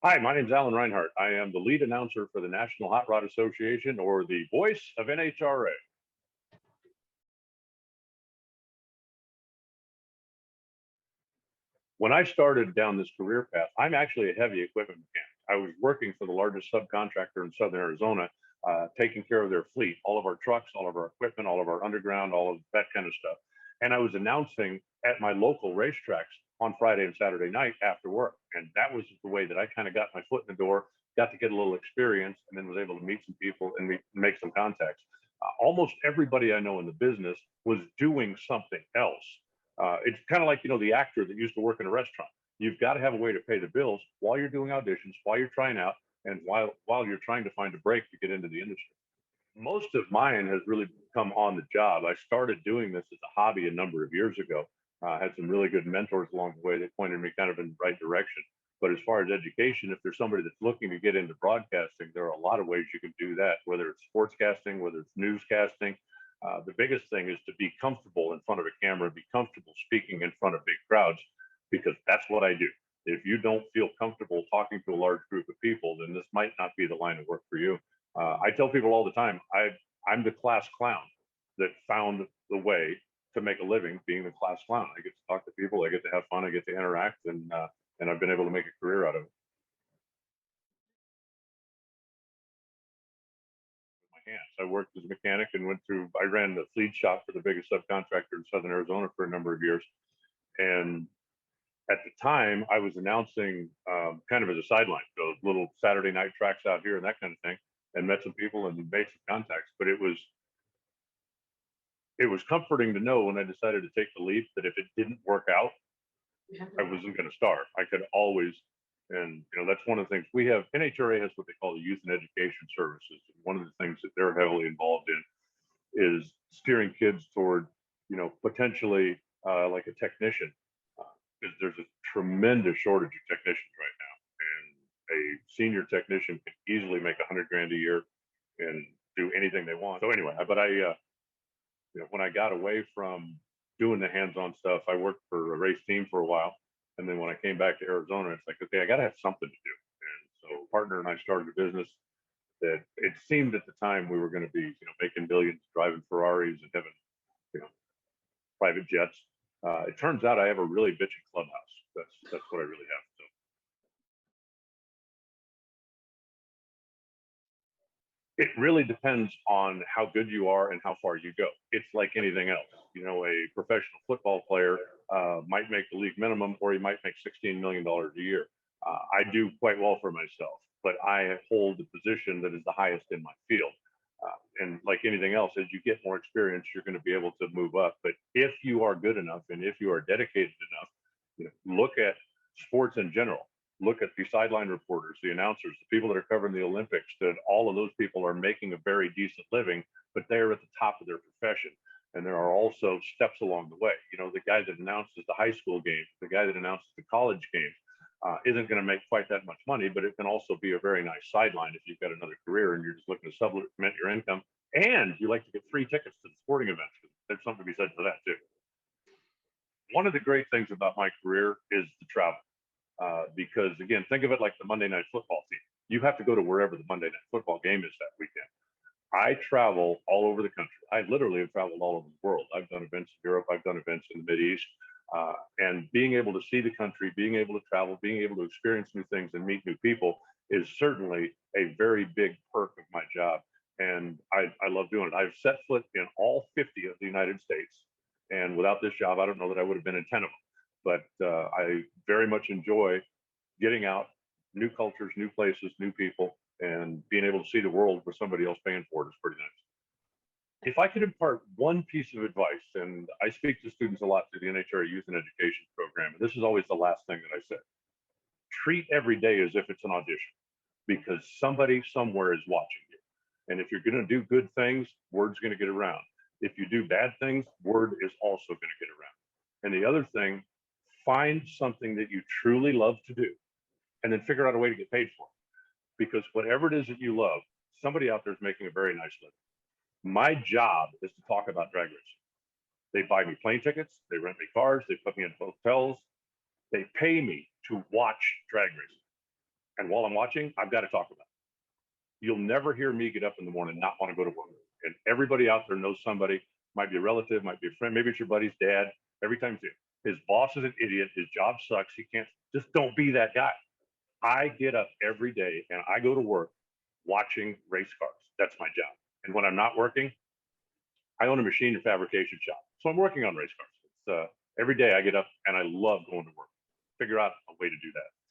Hi, my name is Alan Reinhart. I am the lead announcer for the National Hot Rod Association, or the voice of NHRA. When I started down this career path, I'm actually a heavy equipment mechanic. I was working for the largest subcontractor in Southern Arizona, taking care of their fleet, all of our trucks, all of our equipment, all of our underground, all of that kind of stuff. And I was announcing at my local racetracks on Friday and Saturday night after work. And that was the way that I kind of got my foot in the door, got to get a little experience, and then was able to meet some people and make some contacts. Almost everybody I know in the business was doing something else. It's kind of like, the actor that used to work in a restaurant. You've got to have a way to pay the bills while you're doing auditions, while you're trying out, and while you're trying to find a break to get into the industry. Most of mine has really come on the job. I started doing this as a hobby a number of years ago. Had some really good mentors along the way that pointed me kind of in the right direction. But as far as education, if there's somebody that's looking to get into broadcasting, there are a lot of ways you can do that, whether it's sportscasting, whether it's newscasting. The biggest thing is to be comfortable in front of a camera, be comfortable speaking in front of big crowds, because that's what I do. If you don't feel comfortable talking to a large group of people, then this might not be the line of work for you. I tell people all the time, I'm the class clown that found the way to make a living being the class clown. I get to talk to people, I get to have fun, I get to interact, and I've been able to make a career out of it. My hands. I worked as a mechanic and I ran the fleet shop for the biggest subcontractor in Southern Arizona for a number of years. And at the time, I was announcing kind of as a sideline, those little Saturday night tracks out here and that kind of thing, and met some people and made some contacts. But it was comforting to know when I decided to take the leap that if it didn't work out, I wasn't going to start. I could always, and that's one of the things we have. NHRA has what they call the Youth and Education Services. One of the things that they're heavily involved in is steering kids toward, potentially like a technician, because there's a tremendous shortage of technicians right now, and a senior technician can easily make 100 grand a year and do anything they want. So anyway, but when I got away from doing the hands-on stuff, I worked for a race team for a while, and then when I came back to Arizona, it's like, okay, I got to have something to do. And so, a partner and I started a business that it seemed at the time we were going to be, making millions, driving Ferraris and having, you know, private jets. It turns out I have a really bitchy clubhouse. That's what I really have. So it really depends on how good you are and how far you go. It's like anything else. A professional football player might make the league minimum, or he might make $16 million a year. I do quite well for myself, but I hold the position that is the highest in my field. And like anything else, as you get more experience, you're going to be able to move up. But if you are good enough and if you are dedicated enough, look at sports in general. Look at the sideline reporters, the announcers, the people that are covering the Olympics, that all of those people are making a very decent living, but they're at the top of their profession. And there are also steps along the way. The guy that announces the high school game, the guy that announces the college game, isn't going to make quite that much money, but it can also be a very nice sideline if you've got another career and you're just looking to supplement your income, and you like to get free tickets to the sporting events. There's something to be said for that too. One of the great things about my career is the travel. Because again, think of it like the Monday Night Football team. You have to go to wherever the Monday Night Football game is that weekend. I travel all over the country. I literally have traveled all over the world. I've done events in Europe. I've done events in the Mideast. And being able to see the country, being able to travel, being able to experience new things and meet new people is certainly a very big perk of my job. And I love doing it. I've set foot in all 50 of the United States. And without this job, I don't know that I would have been in 10 of them. But I very much enjoy getting out, new cultures, new places, new people, and being able to see the world with somebody else paying for it is pretty nice. If I could impart one piece of advice, and I speak to students a lot through the NHRA Youth and Education Program, and this is always the last thing that I say: treat every day as if it's an audition, because somebody somewhere is watching you. And if you're going to do good things, word's going to get around. If you do bad things, word is also going to get around. And the other thing, find something that you truly love to do, and then figure out a way to get paid for it. Because whatever it is that you love, somebody out there is making a very nice living. My job is to talk about drag racing. They buy me plane tickets, they rent me cars, they put me in hotels, they pay me to watch drag racing. And while I'm watching, I've got to talk about it. You'll never hear me get up in the morning and not want to go to work. And everybody out there knows somebody, might be a relative, might be a friend, maybe it's your buddy's dad. Every time you see his boss is an idiot, his job sucks, he can't, just don't be that guy. I get up every day and I go to work watching race cars. That's my job. And when I'm not working, I own a machine and fabrication shop. So I'm working on race cars. Every day I get up and I love going to work. Figure out a way to do that.